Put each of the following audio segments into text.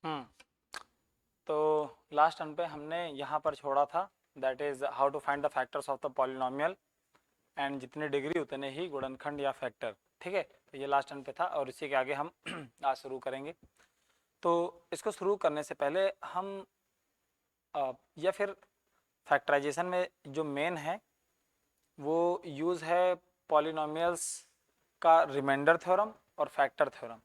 हम्म तो last term पे हमने यहाँ पर छोड़ा था, that is how to find the factors of the polynomial and जितने डिग्री उतने ही गुणनखंड या फैक्टर। ठीक है, तो ये लास्ट टर्म पे था और इसी के आगे हम आज शुरू करेंगे। तो इसको शुरू करने से पहले हम या फिर फैक्टराइजेशन में जो मेन है वो यूज़ है पॉलिनोमियल्स का रिमाइंडर थ्योरम और फैक्टर थ्योरम,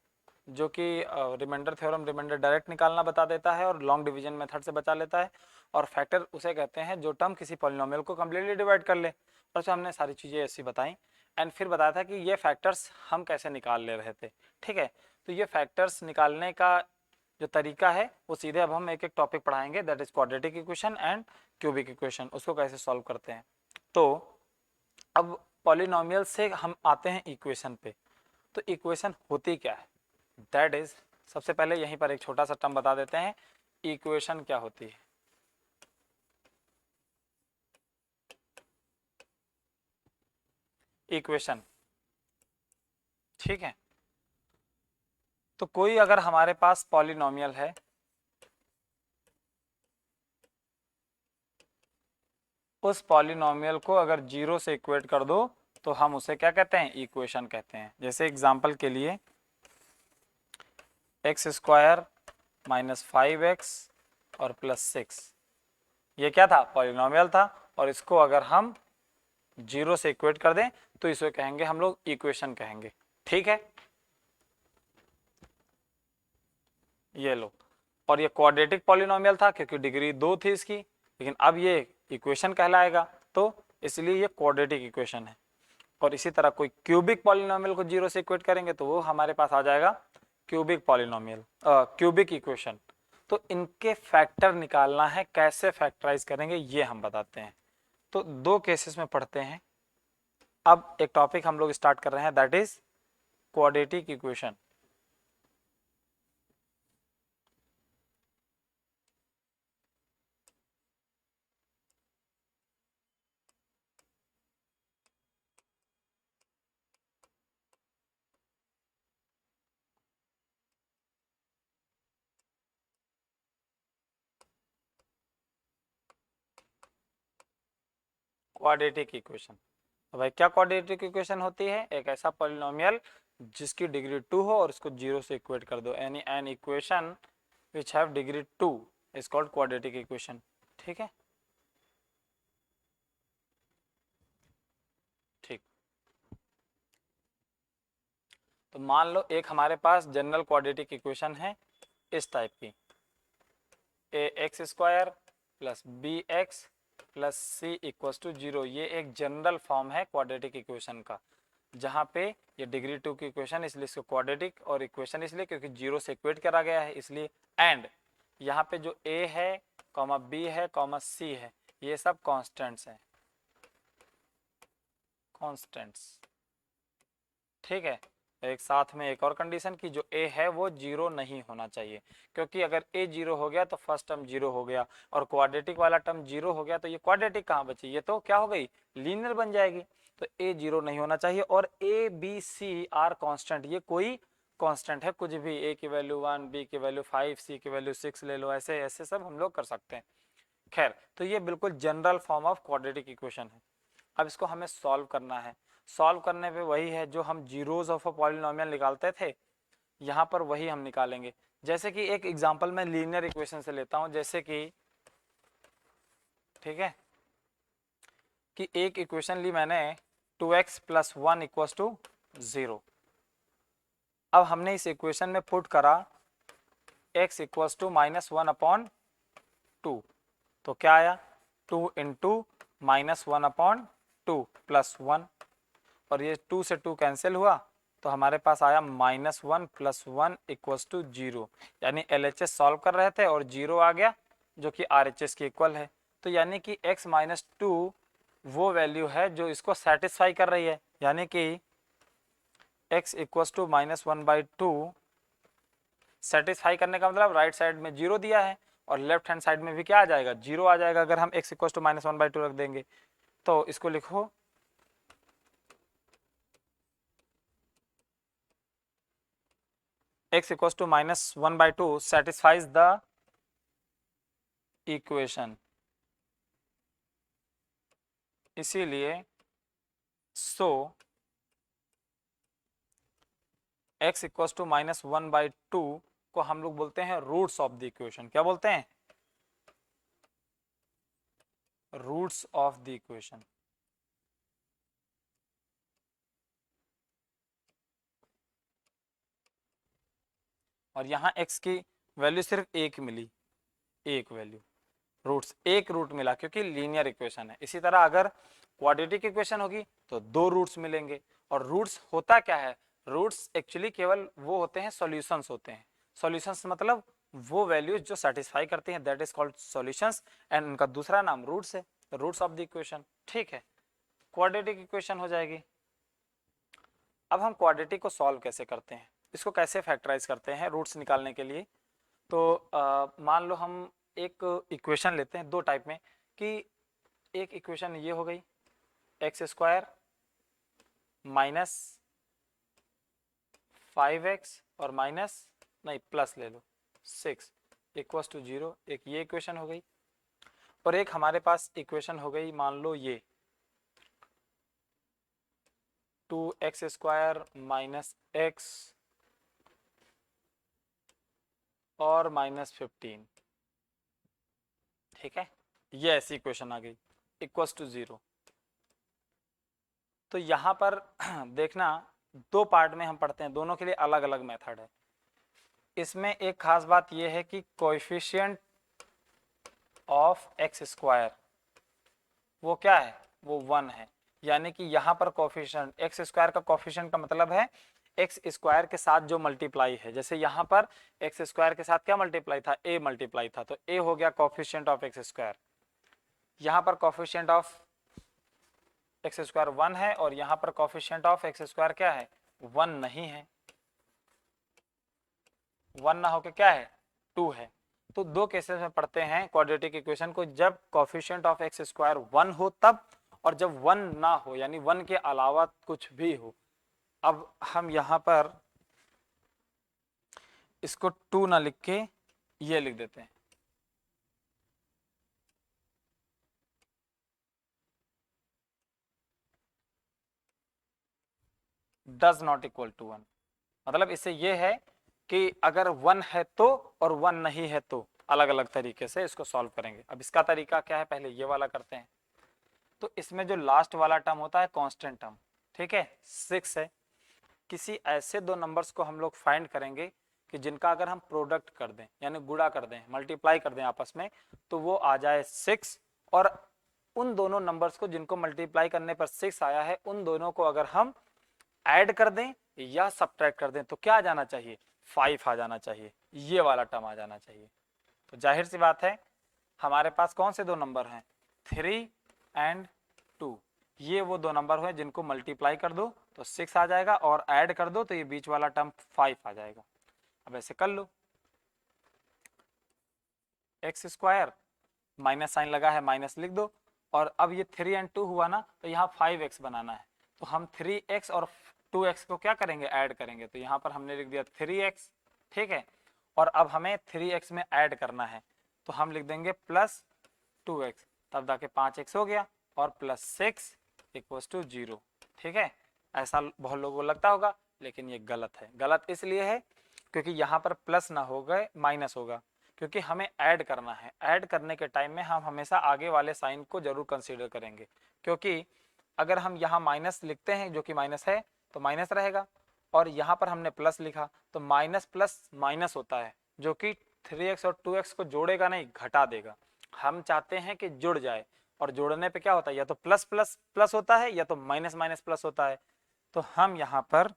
जो कि रिमाइंडर थ्योरम रिमाइंडर डायरेक्ट निकालना बता देता है और लॉन्ग डिवीजन मेथड से बचा लेता है, और फैक्टर उसे कहते हैं जो टर्म किसी पॉलिनोमियल को कम्प्लीटली डिवाइड कर ले। और उसमें हमने सारी चीज़ें ऐसी बताई एंड फिर बताया था कि ये फैक्टर्स हम कैसे निकाल ले रहे थे। ठीक है, तो ये फैक्टर्स निकालने का जो तरीका है वो सीधे अब हम एक एक टॉपिक पढ़ाएंगे, that is quadratic equation and cubic equation, उसको कैसे सॉल्व करते हैं। तो अब पॉलिनोमियल से हम आते हैं इक्वेशन पे। तो इक्वेशन होती क्या है, दैट इज, सबसे पहले यहीं पर एक छोटा सा टर्म बता देते हैं, इक्वेशन क्या होती है। इक्वेशन, ठीक है, तो कोई अगर हमारे पास पॉलिनोमियल है, उस पॉलिनोमियल को अगर जीरो से इक्वेट कर दो तो हम उसे क्या कहते हैं, इक्वेशन कहते हैं। जैसे एग्जांपल के लिए एक्स स्क्वायर माइनस 5x और प्लस 6, ये क्या था, पॉलिनोमियल था, और इसको अगर हम जीरो से इक्वेट कर दें तो इसे कहेंगे हम लोग इक्वेशन कहेंगे। ठीक है, ये लो, और ये क्वाड्रेटिक पॉलिनोमियल था क्योंकि डिग्री 2 थी इसकी, लेकिन अब ये इक्वेशन कहलाएगा, तो इसलिए ये क्वाड्रेटिक इक्वेशन है। और इसी तरह कोई क्यूबिक पॉलिनोमियल को जीरो से इक्वेट करेंगे तो वो हमारे पास आ जाएगा क्यूबिक पॉलिनोमियल, क्यूबिक इक्वेशन। तो इनके फैक्टर निकालना है, कैसे फैक्टराइज करेंगे ये हम बताते हैं। तो दो केसेस में पढ़ते हैं। अब एक टॉपिक हम लोग स्टार्ट कर रहे हैं, that is quadratic equation. Quadratic equation, तो भाई क्या क्वाड्रेटिक इक्वेशन होती है, एक ऐसा पॉलिनोमियल जिसकी डिग्री 2 हो और इसको जीरो से इक्वेट कर दो, यानी an equation which have degree 2 is called quadratic equation. ठीक है, ठीक, तो मान लो एक हमारे पास जनरल क्वाड्रेटिक इक्वेशन है इस टाइप की, a x square plus b x plus c equal to zero, ये एक जनरल फॉर्म है क्वाड्रेटिक इक्वेशन का, जहाँ पे ये डिग्री 2 की इक्वेशन, इसलिए इसको क्वाड्रेटिक, और इक्वेशन इसलिए क्योंकि जीरो से इक्वेट करा गया है इसलिए। एंड यहाँ पे जो ए है कॉमा बी है कॉमा सी है, ये सब कॉन्स्टेंट्स हैं, कॉन्स्टेंट्स। ठीक है, एक साथ में एक और कंडीशन की जो ए है वो जीरो नहीं होना चाहिए, क्योंकि अगर ए जीरो हो गया तो फर्स्ट टर्म जीरो हो गया, और क्वाड्रेटिक वाला टर्म जीरो हो गया तो ये क्वाड्रेटिक कहाँ बची, ये तो क्या हो गई, लीनियर बन जाएगी। तो ए जीरो नहीं होना चाहिए, और A B C are constant, ये कोई कांस्टेंट है कुछ भी, ए की वैल्यू 1, बी की वैल्यू 5, सी की वैल्यू 6 ले लो, ऐसे ऐसे सब हम लोग कर सकते हैं। खैर, तो ये बिल्कुल general form of quadratic equation है। अब इसको हमें सॉल्व करना है। सॉल्व करने पे वही है जो हम जीरोज ऑफ अ पॉलिनोमियल निकालते थे, यहाँ पर वही हम निकालेंगे। जैसे कि एक एग्जांपल मैं लीनियर इक्वेशन से लेता हूँ, जैसे कि, ठीक है, कि एक इक्वेशन ली मैंने 2x प्लस 1 इक्वल्स टू 0। अब हमने इस इक्वेशन में पुट करा x equals to minus 1 upon 2, तो क्या आया, 2 इंटू माइनस 1 अपॉन 2 प्लस 1, और ये 2 से 2 कैंसिल हुआ तो हमारे पास आया माइनस 1 प्लस 1 इक्वल्स टू 0, यानी LHS सॉल्व कर रहे थे और 0 आ गया जो कि RHS के इक्वल है। तो यानी कि x माइनस 2 वो वैल्यू है जो इसको सेटिस्फाई कर रही है, यानी कि x equals to minus 1/2 satisfy करने का मतलब राइट साइड में 0 दिया है और लेफ्ट हैंड साइड में भी क्या आ जाएगा, 0 आ जाएगा अगर हम x इक्वल्स टू माइनस 1/2 रख देंगे। तो इसको लिखो x equal to -1/2 satisfies the equation, इसीलिए so x इक्वल टू -1/2 को हम लोग बोलते हैं रूट्स ऑफ द इक्वेशन। क्या बोलते हैं? Roots of the equation. और यहाँ x की वैल्यू सिर्फ एक मिली, एक वैल्यू, रूट्स एक रूट मिला क्योंकि लीनियर इक्वेशन है। इसी तरह अगर क्वाड्रेटिक इक्वेशन होगी तो दो रूट्स मिलेंगे। और रूट्स होता क्या है? रूट्स एक्चुअली केवल वो होते हैं, सॉल्यूशंस होते हैं। सॉल्यूशंस मतलब वो वैल्यूज जो सेटिस्फाई करती हैं, that is called solutions, and उनका दूसरा नाम रूट्स है, रूट्स ऑफ द इक्वेशन। ठीक है, क्वाड्रेटिक इक्वेशन हो जाएगी। अब हम क्वाड्रेटिक को सॉल्व कैसे करते हैं, इसको कैसे फैक्टराइज करते हैं रूट्स निकालने के लिए? तो मान लो हम एक इक्वेशन लेते हैं दो टाइप में, कि एक इक्वेशन ये हो गई x² माइनस 5x और माइनस नहीं प्लस ले लो 6 इक्वल्स टू 0, एक ये इक्वेशन हो गई। और एक हमारे पास इक्वेशन हो गई, मान लो ये 2x² माइनस x और -15। ठीक है, ये ऐसी इक्वेशन आ गई इक्वल्स टू 0। तो यहाँ पर देखना, दो पार्ट में हम पढ़ते हैं, दोनों के लिए अलग अलग मेथड है। इसमें एक खास बात यह है कि कोएफिशिएंट ऑफ x² वो क्या है? वो 1 है। यानी कि यहाँ पर कोएफिशिएंट x² का कोएफिशिएंट का मतलब है x² के साथ जो मल्टीप्लाई है। जैसे यहाँ पर x² के साथ क्या मल्टीप्लाई था? a मल्टीप्लाई था, तो a हो गया कोएफिशिएंट ऑफ x²। यहाँ पर कोएफिशिएंट ऑफ x² 1 है और यहाँ पर कोएफिशिएंट ऑफ x² क्या है? 1 नहीं है, 1 ना होके क्या है? 2 है। तो दो केसेस में पढ़ते हैं क्वाड्रेटिक इक्वेशन को, जब कोएफिशिएंट ऑफ x² 1 हो तब, और जब 1 ना हो यानी 1 के अलावा कुछ भी हो। अब हम यहाँ पर इसको 2 ना लिख के ये लिख देते हैं, डज नॉट इक्वल टू 1। मतलब इससे ये है कि अगर 1 है तो और 1 नहीं है तो अलग अलग तरीके से इसको सॉल्व करेंगे। अब इसका तरीका क्या है, पहले ये वाला करते हैं। तो इसमें जो लास्ट वाला टर्म होता है कांस्टेंट टर्म, ठीक है, 6 है। किसी ऐसे दो नंबर्स को हम लोग फाइंड करेंगे कि जिनका अगर हम प्रोडक्ट कर दें यानी गुणा कर दें, मल्टीप्लाई कर दें आपस में, तो वो आ जाए 6। और उन दोनों नंबर्स को जिनको मल्टीप्लाई करने पर 6 आया है, उन दोनों को अगर हम ऐड कर दें या सब्ट्रैक्ट कर दें तो क्या आ जाना चाहिए? 5 आ जाना चाहिए, ये वाला टर्म आ जाना चाहिए। तो जाहिर सी बात है हमारे पास कौन से दो नंबर हैं? 3 एंड 2। ये वो दो नंबर हुए जिनको मल्टीप्लाई कर दो तो 6 आ जाएगा और ऐड कर दो तो ये बीच वाला टर्म 5 आ जाएगा। अब ऐसे कर लो, x² माइनस साइन लगा है, माइनस लिख दो। और अब ये 3 एंड 2 हुआ ना, तो यहाँ 5x बनाना है, तो हम 3x और 2x को क्या करेंगे? ऐड करेंगे। तो यहाँ पर हमने लिख दिया 3x, ठीक है। और अब हमें 3x में ऐड करना है, तो हम लिख देंगे प्लस 2x, तब जाके 5x हो गया, और प्लस 6 इक्वल्स टू 0। ठीक है, ऐसा बहुत लोगों को लगता होगा, लेकिन ये गलत है। गलत इसलिए है क्योंकि यहाँ पर प्लस ना हो गए माइनस होगा, क्योंकि हमें ऐड करना है। ऐड करने के टाइम में हम हमेशा आगे वाले साइन को जरूर कंसीडर करेंगे, क्योंकि अगर हम यहाँ माइनस लिखते हैं जो कि माइनस है तो माइनस रहेगा, और यहाँ पर हमने प्लस लिखा तो माइनस प्लस माइनस होता है, जो कि 3x और 2x को जोड़ेगा नहीं, घटा देगा। हम चाहते हैं कि जुड़ जाए, और जोड़ने पे क्या होता है? या तो प्लस प्लस प्लस होता है या तो माइनस माइनस प्लस होता है। तो हम यहाँ पर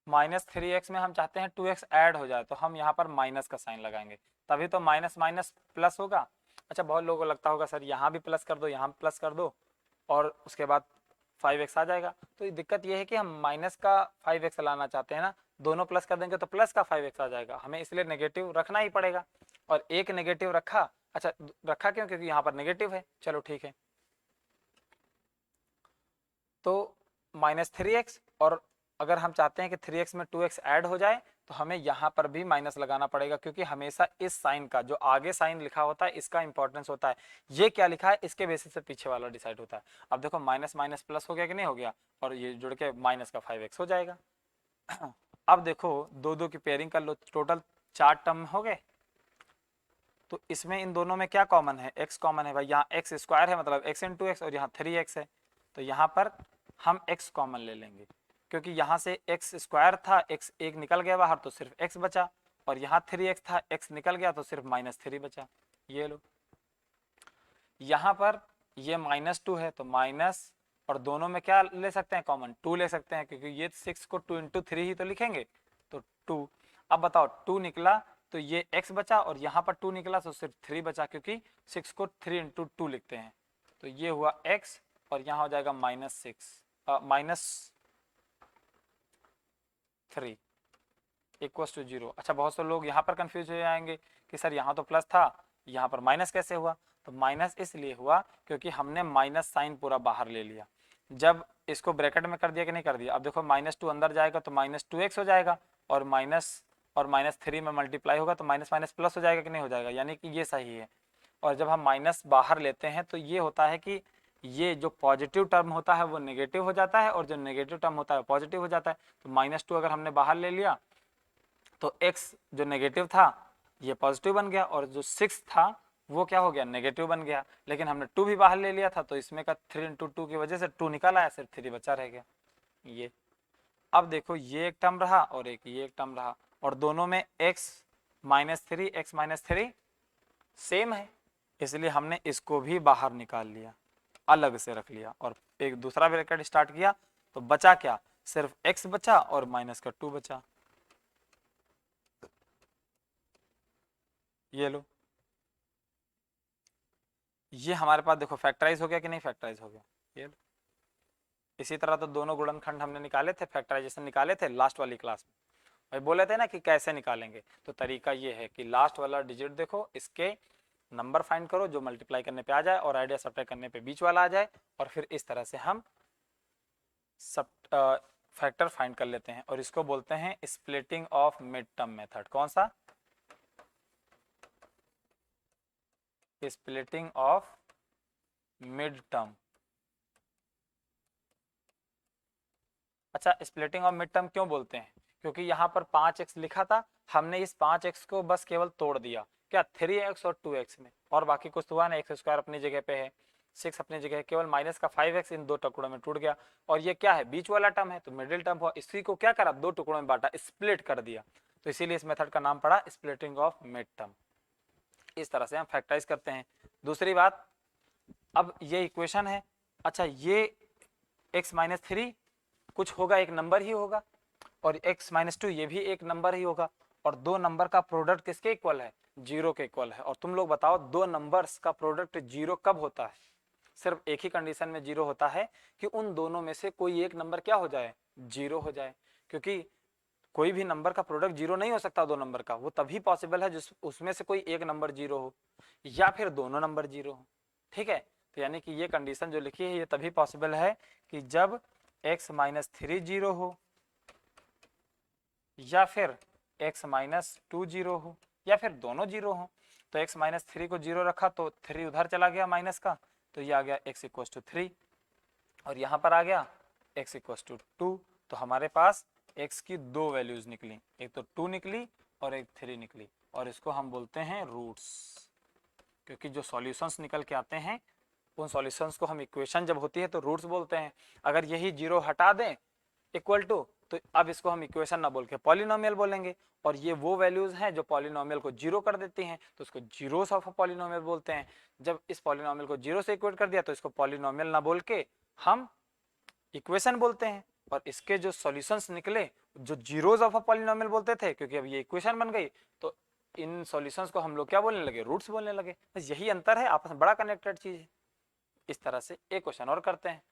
-3x में हम चाहते हैं 2x ऐड हो जाए, तो हम यहाँ पर माइनस का साइन लगाएंगे, तभी तो माइनस माइनस प्लस होगा। अच्छा, बहुत लोगों को लगता होगा सर यहाँ भी प्लस कर दो, यहाँ भी प्लस कर दो, और उसके बाद 5x आ जाएगा। तो दिक्कत ये है कि हम माइनस का 5x लाना चाहते हैं ना, दोनों प्लस कर देंगे तो प्लस का 5x आ जाएगा, हमें इसलिए नेगेटिव रखना ही पड़ेगा। और एक नेगेटिव रखा अच्छा रखा क्यों, क्योंकि यहाँ पर नेगेटिव है, चलो ठीक है। तो -3x, और अगर हम चाहते हैं कि 3x में 2x ऐड हो जाए तो हमें यहाँ पर भी माइनस लगाना पड़ेगा, क्योंकि हमेशा इस साइन का, जो आगे साइन लिखा होता है, इसका इंपॉर्टेंस होता है। ये क्या लिखा है इसके बेसिस से पीछे वाला डिसाइड होता है। अब देखो माइनस माइनस प्लस हो गया कि नहीं हो गया, और ये जुड़ के माइनस का 5x हो जाएगा। अब देखो दो दो की पेयरिंग कर लो, टोटल 4 टर्म हो गए। तो इसमें इन दोनों में क्या कॉमन है, x कॉमन है भाई, यहाँ x स्क्वायर है मतलब x इंटू एक्स, और यहाँ 3x है, तो यहाँ पर हम x कॉमन ले लेंगे, क्योंकि यहाँ से x स्क्वायर था, x एक निकल गया बाहर तो सिर्फ x बचा, और यहाँ 3x था, x निकल गया तो सिर्फ -3 बचा। ये लो, यहाँ पर ये -2 है तो माइनस, और दोनों में क्या ले सकते हैं कॉमन, 2 ले सकते हैं, क्योंकि ये 6 को 2 इंटू 3 ही तो लिखेंगे, तो 2। अब बताओ 2 निकला तो ये x बचा, और यहाँ पर 2 निकला तो सिर्फ 3 बचा, क्योंकि 6 को 3 इंटू 2 लिखते हैं, तो ये हुआ x, और यहाँ हो जाएगा -3 इक्वल्स टू 0। अच्छा बहुत से लोग यहाँ पर कंफ्यूज हो जाएंगे कि सर यहाँ तो प्लस था, यहाँ पर माइनस कैसे हुआ, तो माइनस इसलिए हुआ क्योंकि हमने माइनस साइन पूरा बाहर ले लिया। जब इसको ब्रैकेट में कर दिया कि नहीं कर दिया, अब देखो -2 अंदर जाएगा तो -2x हो जाएगा, और -3 में मल्टीप्लाई होगा तो माइनस माइनस प्लस हो जाएगा कि नहीं हो जाएगा, यानी कि ये सही है। और जब हम माइनस बाहर लेते हैं तो ये होता है कि ये जो पॉजिटिव टर्म होता है वो नेगेटिव हो जाता है, और जो नेगेटिव टर्म होता है पॉजिटिव हो जाता है। तो -2 अगर हमने बाहर ले लिया तो x जो नेगेटिव था ये पॉजिटिव बन गया, और जो 6 था वो क्या हो गया, नेगेटिव बन गया। लेकिन हमने 2 भी बाहर ले लिया था, तो इसमें का 3 इंटू 2 की वजह से 2 निकल आया, सिर्फ 3 बचा रह गया। ये अब देखो ये एक टर्म रहा और एक ये एक टर्म रहा, और दोनों में x -3 सेम है, इसलिए हमने इसको भी बाहर निकाल लिया, अलग से रख लिया, और एक दूसरा ब्रैकेट स्टार्ट किया। तो बचा क्या, सिर्फ x बचा और माइनस का 2 बचा। ये लो, ये हमारे पास देखो फैक्टराइज हो गया कि नहीं फैक्टराइज हो गया। ये लो, इसी तरह तो दोनों गुणनखंड हमने निकाले थे, फैक्टराइजेशन निकाले थे लास्ट वाली क्लास में। भाई बोले थे ना कि कैसे निकालेंगे, तो तरीका ये है कि लास्ट वाला डिजिट देखो, इसके नंबर फाइंड करो जो मल्टीप्लाई करने पे आ जाए और आइडिया सब्ट्रैक्ट करने पे बीच वाला आ जाए, और फिर इस तरह से हम सब फैक्टर फाइंड कर लेते हैं, और इसको बोलते हैं splitting of mid term method. कौन सा, स्प्लिटिंग ऑफ मिड टर्म। अच्छा स्प्लिटिंग ऑफ मिड टर्म क्यों बोलते हैं, क्योंकि यहाँ पर 5x लिखा था, हमने इस 5x को बस केवल तोड़ दिया, क्या 3x और 2x में, और बाकी कुछ तो हुआ ना, एक्स स्क्वायर अपनी जगह पे है, 6 अपनी जगह है, केवल माइनस का 5x इन दो टुकड़ों में टूट गया। और ये क्या है, बीच वाला टर्म है, तो मिडिल टर्म हुआ, इसी को क्या करा, दो टुकड़ों में बांटा, स्प्लिट कर दिया, तो इसीलिए इस मेथड का नाम पड़ा स्प्लिटिंग ऑफ मिड टर्म। इस तरह से हम फैक्टराइज करते हैं। दूसरी बात, अब ये इक्वेशन है, अच्छा ये x-3 कुछ होगा, एक नंबर ही होगा, और x-2 ये भी एक नंबर ही होगा, और दो नंबर का प्रोडक्ट किसके इक्वल है, 0 के इक्वल है। और तुम लोग बताओ दो नंबर्स का प्रोडक्ट 0 कब होता है, सिर्फ एक ही कंडीशन में 0 होता है कि उन दोनों में से कोई एक नंबर क्या हो जाए, 0 हो जाए। क्योंकि कोई भी नंबर का प्रोडक्ट 0 नहीं हो सकता दो नंबर का, वो तभी पॉसिबल है जिस उसमें से कोई एक नंबर 0 हो, या फिर दोनों नंबर 0 हो। ठीक है, तो यानी कि ये कंडीशन जो लिखी है ये तभी पॉसिबल है कि जब x-3 0 हो, या फिर x-2 0 हो, या फिर दोनों 0 हो। तो x-3 को 0 रखा तो 3 उधर चला गया माइनस का, तो ये आ गया x=3, और यहाँ पर आ गया x=2। तो हमारे पास x की दो वैल्यूज निकली, एक तो 2 निकली और एक 3 निकली, और इसको हम बोलते हैं रूट्स। क्योंकि जो सॉल्यूशंस निकल के आते हैं उन सॉल्यूशंस को हम इक्वेशन जब होती है तो रूट्स बोलते हैं। अगर यही 0 हटा दें इक्वल टू, तो अब इसको हम इक्वेशन ना बोल के पॉलिनोमियल बोलेंगे, और ये वो वैल्यूज हैं जो पॉलिनोमियल को 0 कर देती हैं, तो उसको जीरोस ऑफ अ पॉलिनोमियल बोलते हैं। जब इस पॉलिनोमियल को 0 से इक्वेट कर दिया तो इसको पॉलिनोमियल ना बोल के हम इक्वेशन बोलते हैं, और इसके जो सॉल्यूशंस निकले जो जीरोस ऑफ अ पॉलिनोमियल बोलते थे, क्योंकि अब ये इक्वेशन बन गई, तो इन सॉल्यूशंस को हम लोग क्या बोलने लगे, रूट्स बोलने लगे। बस यही अंतर है, आपस में बड़ा कनेक्टेड चीज है। इस तरह से एक क्वेश्चन और करते हैं।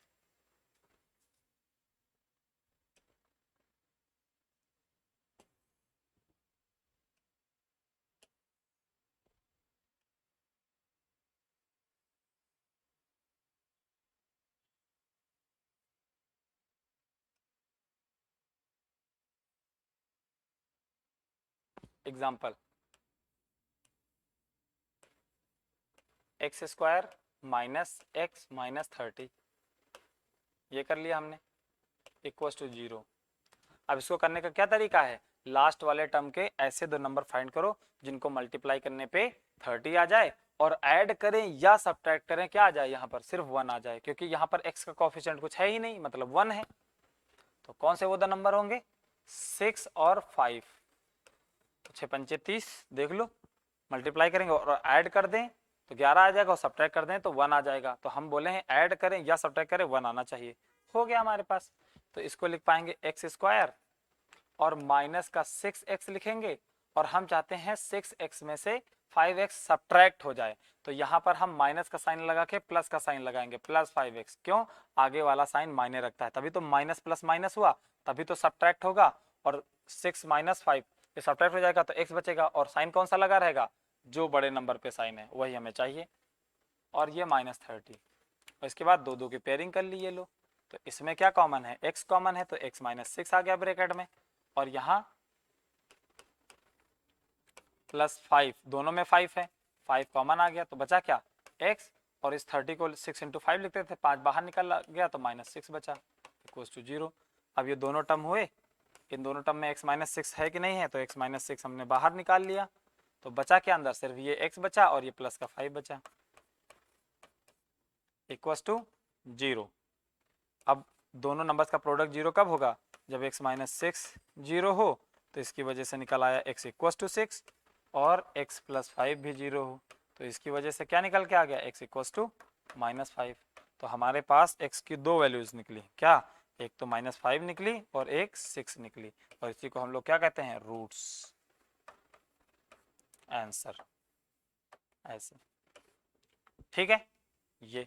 Example x square minus x minus 30, ये कर लिया हमने, इक्वल टू 0। अब इसको करने का क्या तरीका है, लास्ट वाले टर्म के ऐसे दो नंबर फाइंड करो जिनको मल्टीप्लाई करने पे 30 आ जाए और ऐड करें या सब्ट्रैक्ट करें क्या आ जाए, यहाँ पर सिर्फ 1 आ जाए, क्योंकि यहाँ पर x का कोफिशिएंट कुछ है ही नहीं, मतलब 1 है। तो कौन से वो दो नंबर होंगे, 6 और 5। तो 6 पंचे 30, देख लो, मल्टीप्लाई करेंगे और ऐड कर दें तो 11 आ जाएगा और सब्ट्रैक्ट कर दें तो 1 आ जाएगा। तो हम बोले हैं ऐड करें या सब्ट्रैक्ट करें 1 आना चाहिए, हो गया हमारे पास। तो इसको लिख पाएंगे एक्स स्क्वायर और माइनस का 6x लिखेंगे, और हम चाहते हैं 6x में से 5x सब्ट्रैक्ट हो जाए, तो यहाँ पर हम माइनस का साइन लगा के प्लस का साइन लगाएंगे, प्लस 5x। क्यों, आगे वाला साइन मायने रखता है, तभी तो माइनस प्लस माइनस हुआ, तभी तो सब्ट्रैक्ट होगा। और 6 माइनस 5 ये सब्ट्रैक्ट हो जाएगा तो x बचेगा, और साइन कौन सा लगा रहेगा, जो बड़े नंबर पे साइन है वही हमें चाहिए, और ये माइनस 30। और इसके बाद दो दो की पेयरिंग कर ली, ये लो, तो इसमें क्या कॉमन है, x कॉमन है तो x माइनस 6 आ गया ब्रैकेट में, और यहाँ प्लस 5, दोनों में 5 है, 5 कॉमन आ गया, तो बचा क्या x, और इस 30 को 6 इंटू 5 लिखते थे, 5 बाहर निकल गया तो माइनस 6 बचा, इक्वल टू 0। अब ये दोनों टर्म हुए, इन दोनों टर्म में x माइनस 6 है कि नहीं है, तो x माइनस 6 हमने बाहर निकाल लिया, तो बचा क्या अंदर, सिर्फ ये x बचा और ये प्लस का 5 बचा, इक्वल टू 0। अब दोनों नंबर्स का प्रोडक्ट 0 कब होगा, जब x माइनस 6 0 हो, तो इसकी वजह से निकल आया x इक्वल टू 6, और x प्लस 5 भी 0 हो, तो इसकी वजह से क्या निकल के आ गया, x इक्वल टू माइनस 5। तो हमारे पास x की दो वैल्यूज निकली, क्या, एक तो माइनस 5 निकली और एक 6 निकली, और इसी को हम लोग क्या कहते हैं, रूट्स, आंसर, ऐसे, ठीक है। ये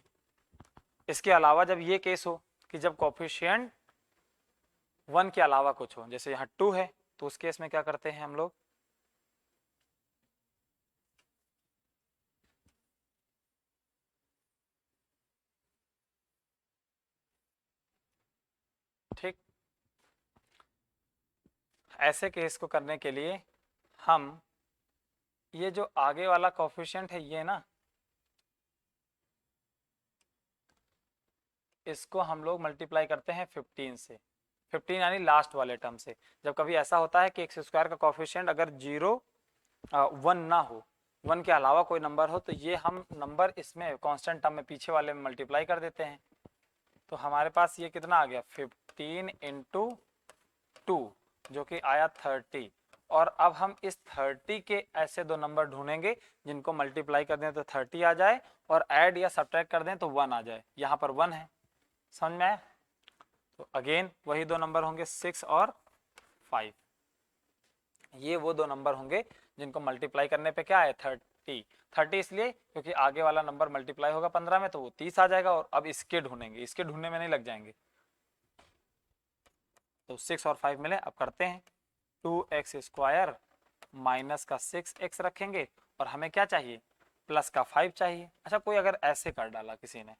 इसके अलावा जब ये केस हो कि जब कोफिशिएंट 1 के अलावा कुछ हो, जैसे यहाँ 2 है, तो उस केस में क्या करते हैं हम लोग, ठीक, ऐसे केस को करने के लिए हम ये जो आगे वाला कोफिशिएंट है ये ना, इसको हम लोग मल्टीप्लाई करते हैं 15 से, 15 यानी लास्ट वाले टर्म से। जब कभी ऐसा होता है कि एक्स स्क्वायर का कोफिशिएंट अगर 1 ना हो, 1 के अलावा कोई नंबर हो, तो ये हम नंबर इसमें कांस्टेंट टर्म में पीछे वाले में मल्टीप्लाई कर देते हैं। तो हमारे पास ये कितना आ गया, 15 इंटू 2 जो कि आया 30, और अब हम इस 30 के ऐसे दो नंबर ढूंढेंगे जिनको मल्टीप्लाई कर दें तो 30 आ जाए, और ऐड या सब्ट्रैक्ट कर दें तो 1 आ जाए। यहाँ पर 1 है, समझ में आया। तो अगेन वही दो नंबर होंगे 6 और 5, ये वो दो नंबर होंगे जिनको मल्टीप्लाई करने पे क्या है 30। 30 इसलिए क्योंकि आगे वाला नंबर मल्टीप्लाई होगा 15 में तो वो 30 आ जाएगा, और अब इसके ढूंढेंगे, इसके ढूंढने में नहीं लग जाएंगे। तो 6 और 5 मिले, अब करते हैं 2x स्क्वायर माइनस का 6x रखेंगे, और हमें क्या चाहिए, प्लस का 5 चाहिए। अच्छा, कोई अगर ऐसे कर डाला किसी ने,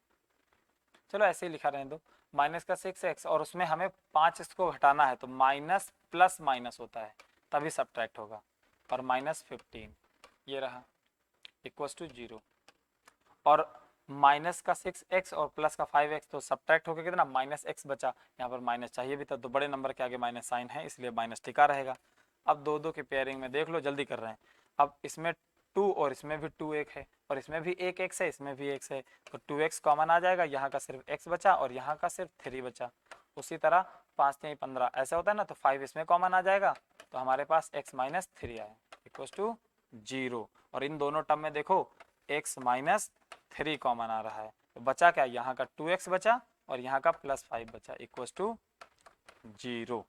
चलो ऐसे ही लिखा रहने दो, माइनस का 6x, और उसमें हमें 5 इसको घटाना है, तो माइनस प्लस माइनस होता है तभी सब्ट्रैक्ट होगा, और माइनस 15 ये रहा, इक्वल्स टू 0। और माइनस का 6x और प्लस का 5x तो सब्ट्रैक्ट होकर कितना, माइनस x बचा, यहाँ पर माइनस चाहिए भी था, तो बड़े नंबर के आगे माइनस साइन है इसलिए माइनस टिका रहेगा। अब दो दो की पेयरिंग में देख लो, जल्दी कर रहे हैं। अब इसमें 2 और इसमें भी 2 एक है, और इसमें भी एक x है, इसमें भी x है, तो 2x कॉमन आ जाएगा, यहाँ का सिर्फ x बचा और यहाँ का सिर्फ 3 बचा। उसी तरह 5 3 15 ऐसा होता है ना, तो 5 इसमें कॉमन आ जाएगा, तो हमारे पास x माइनस 3 आया, इक्वल टू 0। और इन दोनों टर्म में देखो x माइनस 3 कॉमन आ रहा है, तो बचा क्या, यहाँ का 2x बचा और यहाँ का प्लस 5 बचा, इक्वल टू 0।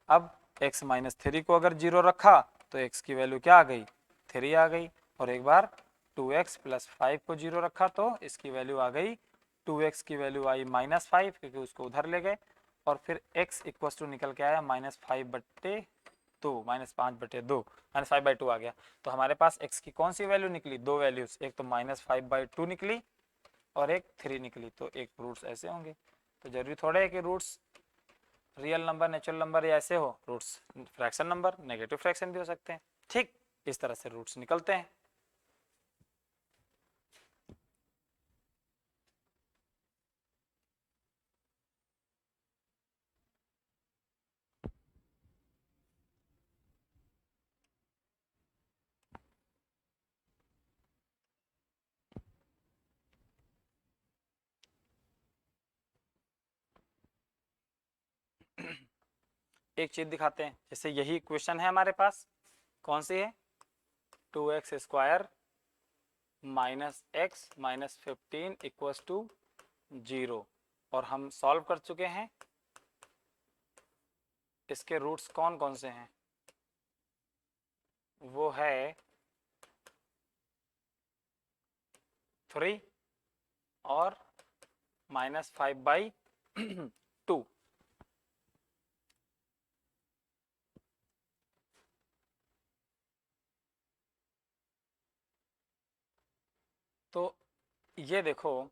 अब x माइनस 3 को अगर 0 रखा तो x की वैल्यू क्या आ गई, 3 आ गई, और एक बार 2x प्लस 5 को 0 रखा तो इसकी वैल्यू आ गई, 2x की वैल्यू आई माइनस 5 क्योंकि उसको उधर ले गए, और फिर x इक्वल टू निकल के आया माइनस 5/2, माइनस 5/2, माइनस 5/2 आ गया। तो हमारे पास x की कौन सी वैल्यू निकली, दो वैल्यूज, एक तो माइनस 5/2 निकली और एक 3 निकली, तो एक रूट्स ऐसे होंगे। तो जरूरी थोड़ा है कि roots real number, natural number या ऐसे हो roots, fraction number, negative fraction भी हो सकते हैं। ठीक, इस तरह से रूट्स निकलते हैं। एक चीज दिखाते हैं, जैसे यही इक्वेशन है हमारे पास, कौन सी है, 2x² minus x minus 15 equals to 0, और हम सॉल्व कर चुके हैं। इसके रूट्स कौन कौन से हैं, वो है 3 और -5/2। तो ये देखो,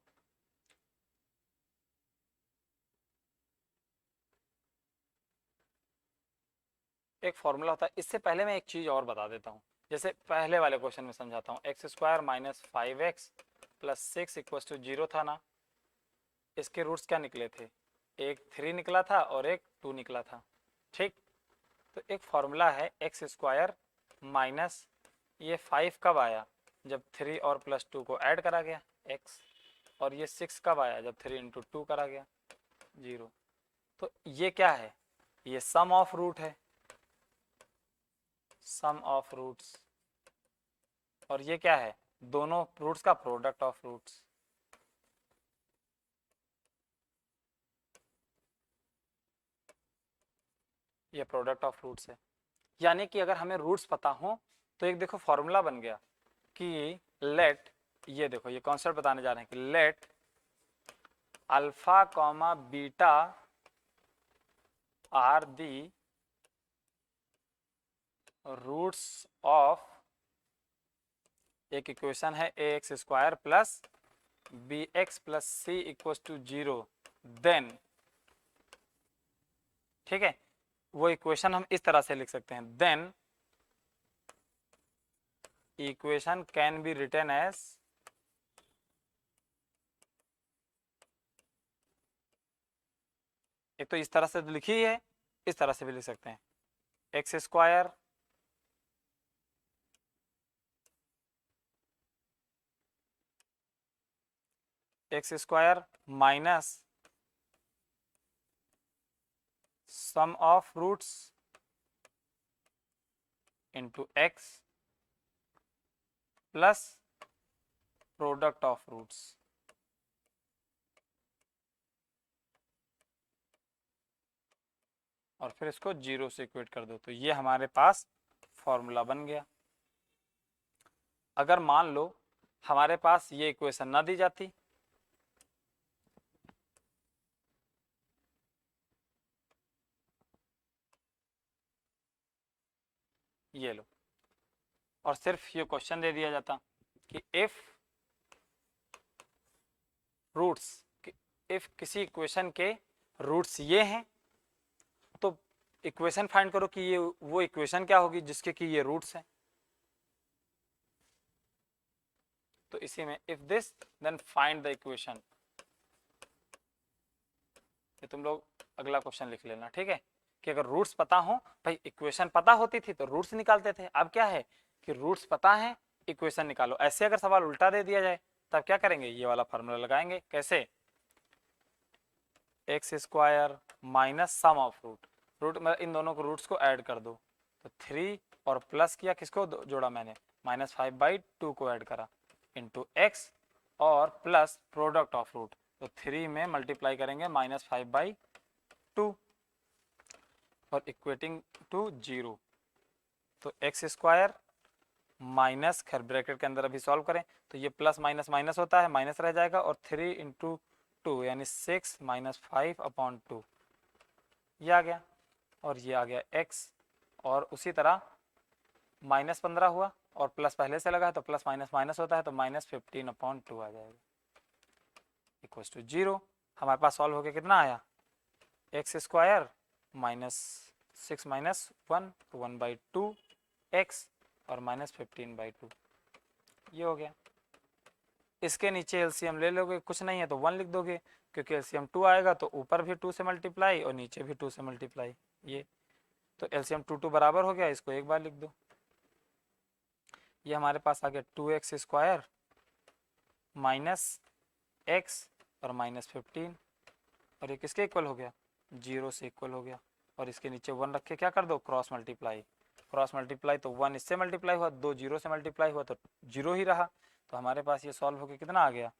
एक फॉर्मूला होता है। इससे पहले मैं एक चीज और बता देता हूँ, जैसे पहले वाले क्वेश्चन में समझाता हूँ। x² minus 5x plus 6 equals to 0 था ना, इसके रूट्स क्या निकले थे, एक 3 निकला था और एक 2 निकला था। ठीक, तो एक फॉर्मूला है x² माइनस ये 5 कब आया, जब 3 और प्लस 2 को ऐड करा गया x, और ये 6 कब आया, जब 3 इंटू 2 करा गया 0। तो ये क्या है, ये सम ऑफ रूट है, सम ऑफ रूट्स, और ये क्या है, दोनों रूट्स का प्रोडक्ट ऑफ रूट्स। ये प्रोडक्ट ऑफ रूट्स है। यानी कि अगर हमें रूट्स पता हो तो एक देखो फॉर्मूला बन गया कि लेट, ये देखो ये कॉन्सेप्ट बताने जा रहे हैं कि let alpha comma beta are the roots of, एक इक्वेशन है ax² plus bx plus c equals to 0, then, ठीक है, वो इक्वेशन हम इस तरह से लिख सकते हैं, then equation can be written as, एक तो इस तरह से लिखी है, इस तरह से भी लिख सकते हैं, x² x² minus sum of roots into x plus product of roots. और फिर इसको 0 से इक्वेट कर दो, तो ये हमारे पास फॉर्मूला बन गया। अगर मान लो हमारे पास ये इक्वेशन ना दी जाती, ये लो, और सिर्फ ये क्वेश्चन दे दिया जाता कि इफ रूट्स, इफ किसी इक्वेशन के रूट्स ये हैं, तो इक्वेशन फाइंड करो कि ये वो इक्वेशन क्या होगी जिसके कि ये रूट्स हैं। तो इसी में if this then find the equation, ये तुम लोग अगला क्वेश्चन लिख लेना, ठीक है, कि अगर रूट्स पता हो, भाई इक्वेशन पता होती थी तो रूट्स निकालते थे, अब क्या है कि रूट्स पता है, इक्वेशन निकालो। ऐसे अगर सवाल उल्टा दे दिया जाए तब क्या करेंगे, ये वाला फार्मूला लगाएंगे, कैसे, x² minus sum of root, root में इन दोनों को रूट्स को ऐड कर दो, तो 3 और प्लस किया, किसको जोड़ा मैंने, -5/2 को ऐड करा इंटू x, और प्लस प्रोडक्ट ऑफ रूट, तो 3 में मल्टीप्लाई करेंगे -5/2 और इक्वेटिंग टू 0, तो x² माइनस, खैर ब्रैकेट के अंदर अभी सॉल्व करें तो ये प्लस माइनस माइनस होता है, माइनस रह जाएगा, और 3 इंटू 2 यानी 6 -5/2, ये आ गया, और ये आ गया x, और उसी तरह -15 हुआ और प्लस पहले से लगा है तो प्लस माइनस माइनस होता है, तो -15/2 आ जाएगा इक्वल्स टू 0। हमारे पास सॉल्व होकर कितना आया, x² -6 माइनस 1 तो 1/2 x और -15/2 ये हो गया। इसके नीचे एलसीएम ले लोगे, कुछ नहीं है तो 1 लिख दोगे, क्योंकि एलसीएम 2 आएगा तो ऊपर भी 2 से मल्टीप्लाई और नीचे भी 2 से मल्टीप्लाई, ये तो एलसीएम 2 बराबर हो गया, इसको एक बार लिख दो। ये हमारे पास आ गया 2x² -x और -15 और ये किसके इक्वल हो गया, 0 से इक्वल हो गया। और इसके नीचे 1 रख के क्या कर दो, क्रॉस मल्टीप्लाई, क्रॉस मल्टीप्लाई तो 1 इससे मल्टीप्लाई हुआ, 2 0 से मल्टीप्लाई हुआ तो 0 ही रहा। तो हमारे पास ये सॉल्व होकर कितना आ गया,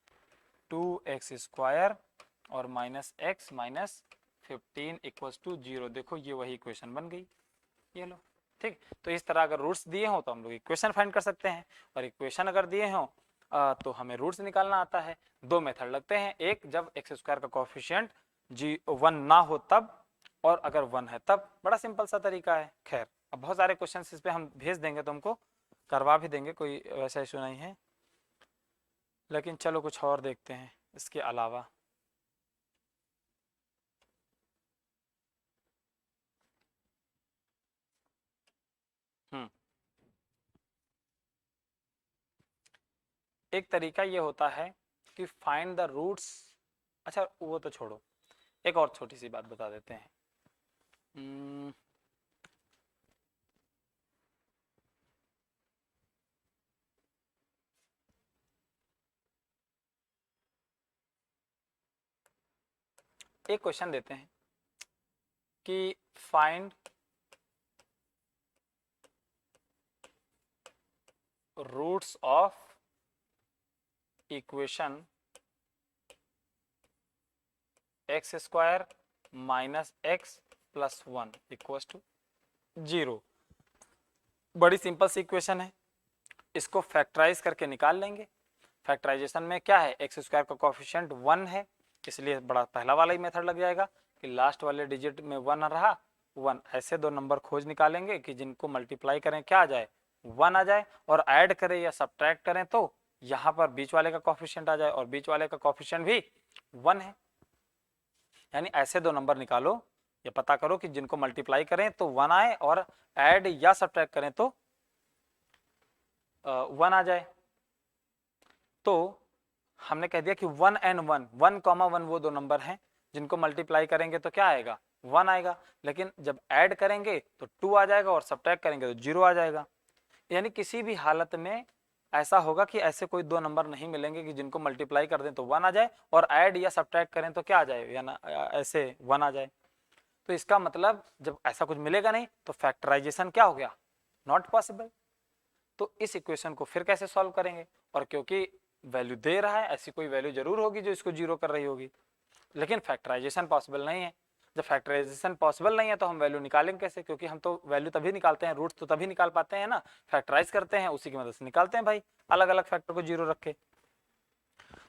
2x² और -x -15 इक्वल्स टू 0। देखो ये वही इक्वेशन बन गई, ये लो। ठीक, तो इस तरह अगर रूट्स दिए हों तो हम लोग इक्वेशन फाइंड कर सकते हैं, और इक्वेशन अगर दिए हों तो हमें रूट्स निकालना आता है। दो मेथड लगते हैं, एक जब x² का कोएफिशिएंट 1 ना हो तब, और अगर 1 है तब। बड़ा सिंपल सा तरीका है। खैर अब बहुत सारे क्वेश्चन इस पे हम भेज देंगे, तुमको करवा भी देंगे, कोई वैसा इशू नहीं है। लेकिन चलो कुछ और देखते हैं इसके अलावा। एक तरीका ये होता है कि फाइंड द रूट्स। अच्छा वो तो छोड़ो, एक और छोटी सी बात बता देते हैं। एक क्वेश्चन देते हैं कि find roots of equation x² -x + 1 equals to 0। बड़ी सिंपल सी इक्वेशन है, इसको फैक्टराइज करके निकाल लेंगे। फैक्टराइजेशन में क्या है, x² का कोएफिशिएंट 1 है, इसलिए बड़ा पहला वाला ही मेथड लग जाएगा कि लास्ट वाले डिजिट में 1 रहा, 1। ऐसे दो नंबर खोज निकालेंगे कि जिनको मल्टीप्लाई करें क्या आ जाए, 1 आ जाए, और ऐड करें या सब्ट्रैक्ट करें तो यहाँ पर बीच वाले का कोएफिशिएंट आ जाए, और बीच वाले का कोएफिशिएंट भी 1 है। यानी ऐसे दो नंबर निकालो, ये पता करो कि जिनको मल्टीप्लाई करें तो 1 आए, और ऐड या सब्ट्रैक्ट करें तो 1 आ जाए। तो हमने कह दिया कि 1 and 1, 1,1 वो दो नंबर हैं जिनको मल्टीप्लाई करेंगे तो क्या आएगा, 1 आएगा। लेकिन जब ऐड करेंगे तो 2 आ जाएगा, और सब्ट्रैक्ट करेंगे तो 0 आ जाएगा। यानी किसी भी हालत में ऐसा होगा कि ऐसे कोई दो नंबर नहीं मिलेंगे कि जिनको मल्टीप्लाई कर दें तो 1 आ जाए, और ऐड या सब्ट्रैक्ट करें तो क्या आ जाए, या ना ऐसे 1 आ जाए। तो इसका मतलब जब ऐसा कुछ मिलेगा नहीं तो फैक्टराइजेशन क्या हो गया, नॉट पॉसिबल। तो इस इक्वेशन को फिर कैसे सॉल्व करेंगे, और क्योंकि वैल्यू दे रहा है, ऐसी कोई वैल्यू जरूर होगी जो इसको 0 कर रही होगी, लेकिन फैक्टराइजेशन पॉसिबल नहीं है। जब फैक्टराइजेशन पॉसिबल नहीं है तो हम वैल्यू निकालेंगे कैसे, क्योंकि हम तो वैल्यू तभी निकालते हैं, रूट्स तो तभी निकाल पाते हैं ना, फैक्टराइज करते हैं, उसी की मदद से निकालते हैं भाई, अलग अलग फैक्टर को 0 रख के।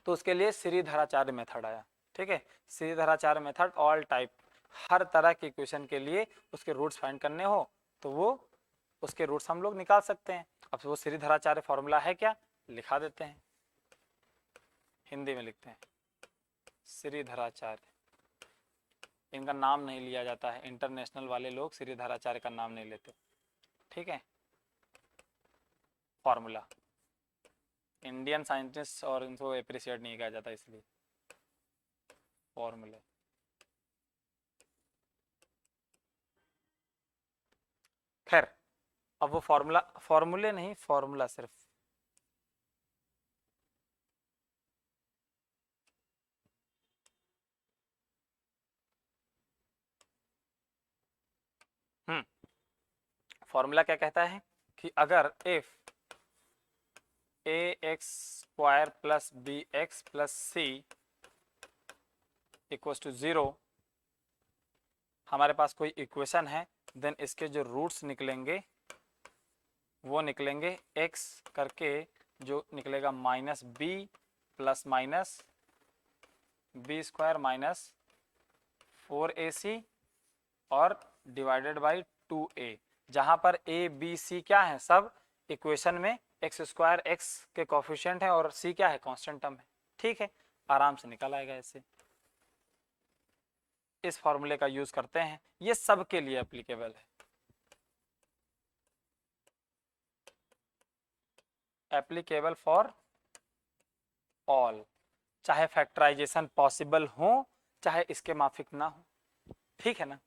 तो उसके लिए श्रीधराचार्य मेथड आया। ठीक है, श्रीधराचार्य मेथड ऑल टाइप, हर तरह की इक्वेशन के लिए उसके रूट्स फाइंड करने हो तो वो उसके रूट्स हम लोग निकाल सकते हैं। अब वो श्रीधराचार्य फॉर्मूला है क्या, लिखा देते हैं, हिंदी में लिखते हैं श्रीधराचार्य। इनका नाम नहीं लिया जाता है, इंटरनेशनल वाले लोग श्रीधराचार्य का नाम नहीं लेते। ठीक है, फॉर्मूला इंडियन साइंटिस्ट और इनको अप्रिशिएट नहीं किया जाता, इसलिए फॉर्मूले। खैर अब वो फॉर्मूले नहीं, फॉर्मूला सिर्फ। फॉर्मूला क्या कहता है कि अगर if ax² + bx + c equals to 0 हमारे पास कोई इक्वेशन है, देन इसके जो रूट्स निकलेंगे वो निकलेंगे x करके, जो निकलेगा -b + -b² -4ac और डिवाइडेड बाई 2a, जहां पर a b c क्या है, सब इक्वेशन में x² x के कोफिशिएंट है और c क्या है, कांस्टेंट टर्म है। ठीक है, आराम से निकल आएगा ऐसे। इस फॉर्मूले का यूज करते हैं, ये सबके लिए एप्लीकेबल है। एप्लीकेबल फॉर ऑल, चाहे फैक्टराइजेशन पॉसिबल हो चाहे इसके माफिक ना हो, ठीक है ना।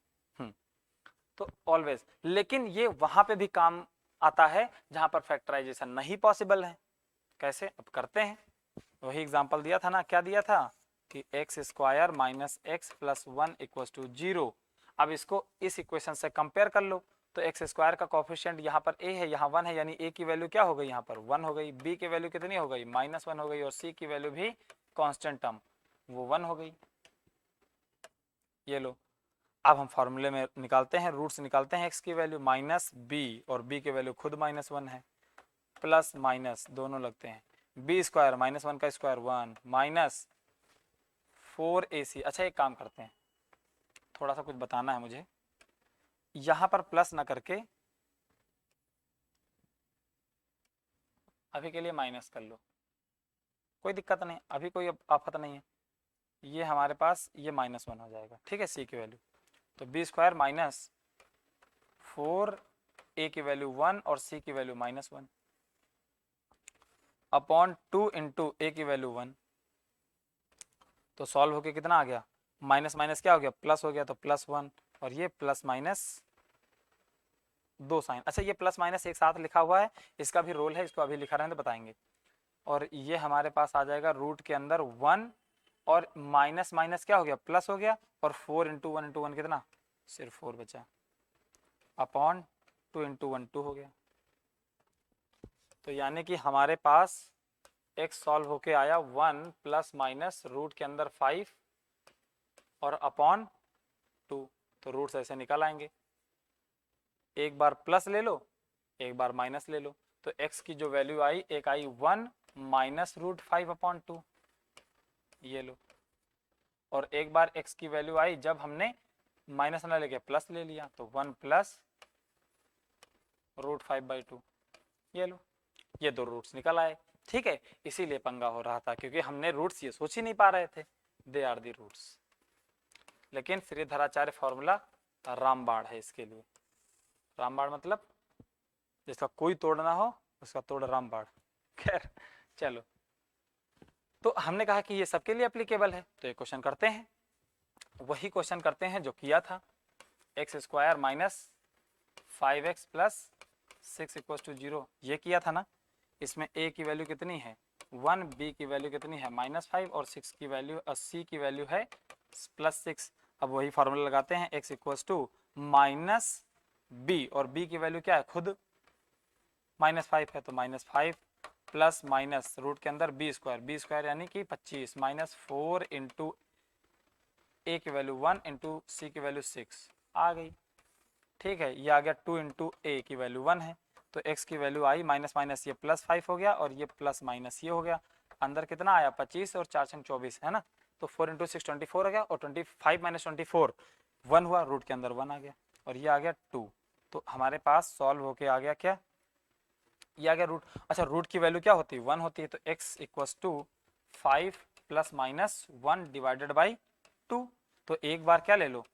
तो ऑलवेज, लेकिन ये वहां पे भी काम आता है जहां पर फैक्टराइजेशन नहीं पॉसिबल है। कैसे, अब करते हैं। वही एग्जांपल दिया था ना, क्या दिया था कि x square minus x plus 1 equal to 0। अब इसको इस इक्वेशन से कंपेयर कर लो, तो एक्स स्क्वायर का कोफिशिएंट यहाँ पर a है, यहाँ 1 है, यानी a की वैल्यू क्या हो गई, यहाँ पर 1 हो गई, b की वैल्यू कितनी हो गई, -1 हो गई, और c की वैल्यू भी कांस्टेंट टर्म वो 1 हो गई। ये लो, अब हम फॉर्मूले में निकालते हैं, रूट्स निकालते हैं, x की वैल्यू माइनस b और b की वैल्यू खुद -1 है, प्लस माइनस दोनों लगते हैं, b स्क्वायर -1 का स्क्वायर 1 माइनस 4ac। अच्छा एक काम करते हैं, थोड़ा सा कुछ बताना है मुझे, यहां पर प्लस ना करके अभी के लिए माइनस कर लो, कोई दिक्कत नहीं, अभी कोई आफत नहीं है। ये हमारे पास ये -1 हो जाएगा, ठीक है, c की वैल्यू, तो b स्क्वायर माइनस 4 a की वैल्यू 1 और c की वैल्यू -1 अपॉन 2 इंटू a की वैल्यू 1। तो सॉल्व होके कितना आ गया, माइनस माइनस क्या हो गया, प्लस हो गया, तो +1 और ये प्लस माइनस 2 साइन। अच्छा ये प्लस माइनस एक साथ लिखा हुआ है, इसका भी रोल है, इसको अभी लिखा रहें तो बताएंगे। और ये हमारे पास आ जाएगा रूट के अंदर 1 और माइनस माइनस क्या हो गया, प्लस हो गया, और 4 इंटू 1 इंटू 1 कितना, सिर्फ 4 बचा, अपॉन 2 इंटू 1 2 हो गया। तो यानी कि हमारे पास x सॉल्व होके आया 1 प्लस माइनस रूट के अंदर 5 और अपॉन 2। तो रूट्स ऐसे निकल आएंगे, एक बार प्लस ले लो एक बार माइनस ले लो, तो x की जो वैल्यू आई, एक आई 1 माइनस रूट 5 अपॉन 2, ये लो, और एक बार x की वैल्यू आई जब हमने माइनस ना लेके प्लस ले लिया, तो 1 प्लस रूट 5/2, ये लो, ये दो रूट्स निकल आए, ठीक है। इसीलिए पंगा हो रहा था, क्योंकि हमने रूट्स ये सोच ही नहीं पा रहे थे, दे आर दी रूट्स। लेकिन श्रीधराचार्य फॉर्मूला रामबाण है इसके लिए, रामबाण मतलब जिसका कोई तोड़ ना हो उसका तोड़ रामबाण। खैर चलो, तो हमने कहा कि ये सबके लिए एप्लीकेबल है, तो ये क्वेश्चन करते हैं, वही क्वेश्चन करते हैं जो किया था, x square minus 5x plus 6 equal to 0, ये किया था ना। इसमें a की वैल्यू कितनी है 1, b की वैल्यू कितनी है -5 और 6 की वैल्यू c की वैल्यू है +6। अब वही फार्मूला लगाते हैं, x equal to minus b और b की वैल्यू क्या है, खुद -5 है, तो -5 प्लस माइनस रूट के अंदर b स्क्वायर यानी कि 25 माइनस 4 इंटू a की वैल्यू 1 इंटू c की वैल्यू 6 आ गई, ठीक है। ये आ गया 2 इंटू a की वैल्यू 1 है, तो x की वैल्यू आई माइनस माइनस ये +5 हो गया, और ये प्लस माइनस ये हो गया, अंदर कितना आया 25 और 4 6 24 है ना, तो 4 इंटू 6 24 हो गया, और 25 माइनस 24 1 हुआ, रूट के अंदर 1 आ गया, और ये आ गया 2। तो हमारे पास सॉल्व होके आ गया क्या, ये आ गया रूट। अच्छा रूट की वैल्यू क्या होती है 1 होती है, तो x equals to 5 plus minus 1 divided by 2। तो एक बार क्या ले लो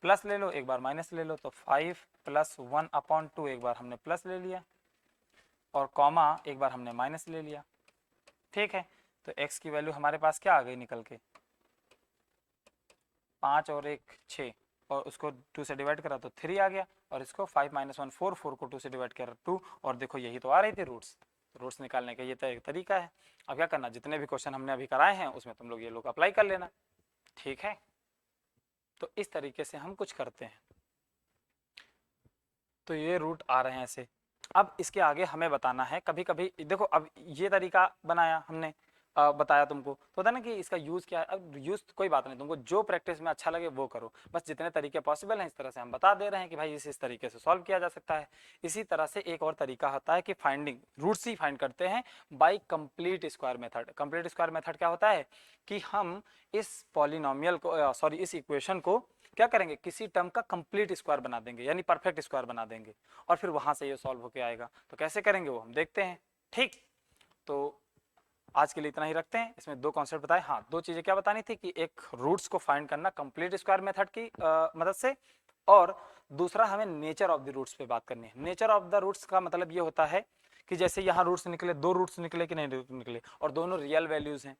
प्लस ले लो, एक बार माइनस ले लो, तो 5 प्लस 1 अपॉन 2, एक बार हमने प्लस ले लिया और कॉमा एक बार हमने माइनस ले लिया, ठीक है। तो x की वैल्यू हमारे पास क्या आ गई निकल के 5 और 1 6, और उसको 2 से डिवाइड करा तो 3 आ गया, और इसको 5 माइनस 1 4, 4 को 2 से डिवाइड करा 2, और देखो यही तो आ रही थी रूट्स। रूट्स निकालने का ये तो एक तरीका है। अब क्या करना, जितने भी क्वेश्चन हमने अभी कराए हैं उसमें तुम लोग ये लोग अप्लाई कर लेना, ठीक है। तो इस तरीके से हम कुछ करते हैं, तो ये रूट आ रहे हैं ऐसे। अब इसके आगे हमें बताना है, कभी कभी देखो अब ये तरीका बनाया हमने, बताया तुमको, तो होता है ना कि इसका यूज़ क्या है। अब यूज़ कोई बात नहीं, तुमको जो प्रैक्टिस में अच्छा लगे वो करो, बस जितने तरीके पॉसिबल हैं इस तरह से हम बता दे रहे हैं कि भाई इस तरीके से सॉल्व किया जा सकता है। इसी तरह से एक और तरीका होता है कि फाइंडिंग रूट्स ही फाइंड करते हैं by complete square method. Complete square method क्या होता है कि हम इस पॉलिनोमियल को सॉरी इस इक्वेशन को क्या करेंगे, किसी टर्म का कंप्लीट स्क्वायर बना देंगे, यानी परफेक्ट स्क्वायर बना देंगे, और फिर वहां से ये सॉल्व होके आएगा। तो कैसे करेंगे वो हम देखते हैं, ठीक। तो आज के लिए इतना ही रखते हैं। इसमें दो कॉन्सेप्ट बताए। हाँ, दो चीजें क्या बतानी थी कि एक रूट्स को फाइंड करना कंप्लीट स्क्वायर मेथड की मदद से, और दूसरा हमें नेचर ऑफ द रूट्स पे बात करनी है। नेचर ऑफ द रूट्स का मतलब ये होता है कि जैसे यहाँ रूट्स निकले, दो रूट्स निकले कि नहीं निकले, और दोनों रियल वैल्यूज हैं,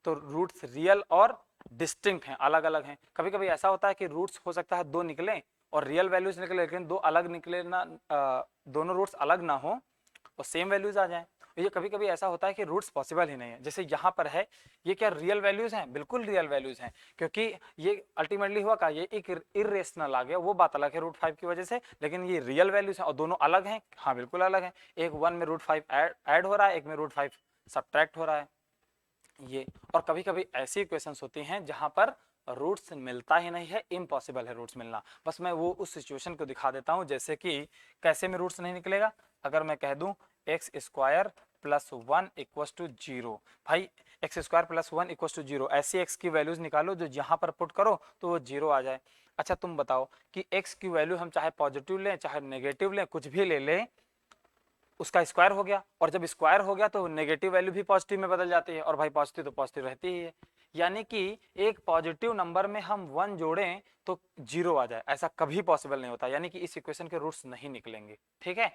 तो रूट्स रियल और डिस्टिंक्ट हैं, अलग अलग हैं। कभी कभी ऐसा होता है कि रूट्स हो सकता है दो निकले और रियल वैल्यूज निकले, लेकिन दो अलग निकले ना, दोनों रूट्स अलग ना हो और सेम वैल्यूज आ जाएं। ये कभी कभी ऐसा होता है कि रूट्स पॉसिबल ही नहीं है। जैसे यहाँ पर है, ये क्या रियल वैल्यूज हैं? बिल्कुल रियल वैल्यूज हैं, क्योंकि ये अल्टीमेटली हुआ का ये एक इरेशनल आ गया, वो बात अलग है √5 की वजह से, लेकिन ये रियल वैल्यूज हैं और दोनों अलग हैं। हाँ बिल्कुल अलग हैं, एक 1 में √5 ऐड हो रहा है, एक में √5 सब्ट्रैक्ट हो रहा है ये। और कभी कभी ऐसी इक्वेशंस होती हैं जहां पर रूट्स मिलता ही नहीं है, इम्पॉसिबल है रूट्स मिलना। बस मैं वो उस सिचुएशन को दिखा देता हूं, जैसे कि कैसे में रूट्स नहीं निकलेगा। अगर मैं कह दूं x square plus 1 equals to 0, भाई x square plus 1 equals to 0, ऐसी एक्स की वैल्यूज निकालो जो यहाँ पर पुट करो तो वो 0 आ जाए। अच्छा तुम बताओ कि एक्स की वैल्यू हम चाहे पॉजिटिव लें चाहे नेगेटिव लें, कुछ भी ले लें, उसका स्क्वायर हो गया, और जब स्क्वायर हो गया तो नेगेटिव वैल्यू भी पॉजिटिव में बदल जाती है, और भाई पॉजिटिव तो पॉजिटिव रहती ही है। यानी कि एक पॉजिटिव नंबर में हम 1 जोड़ें तो 0 आ जाए, ऐसा कभी पॉसिबल नहीं होता। यानी कि इस इक्वेशन के रूट्स नहीं निकलेंगे, ठीक है।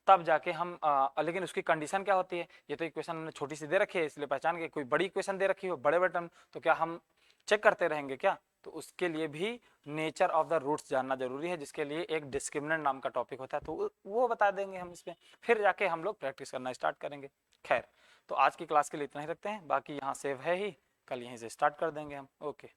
तब जाके हम लेकिन उसकी कंडीशन क्या होती है? ये तो इक्वेशन हमने छोटी सी दे रखी है इसलिए पहचान के, कोई बड़ी इक्वेशन दे रखी हो बड़े बड़े टर्म, तो क्या हम चेक करते रहेंगे क्या? तो उसके लिए भी नेचर ऑफ द रूट्स जानना जरूरी है, जिसके लिए एक डिस्क्रिमिनेंट नाम का टॉपिक होता है, तो वो बता देंगे हम इसमें, फिर जाके हम लोग प्रैक्टिस करना स्टार्ट करेंगे। खैर, तो आज की क्लास के लिए इतना ही रखते हैं, बाकी यहाँ सेव है ही, कल यहीं से स्टार्ट कर देंगे हम। ओके।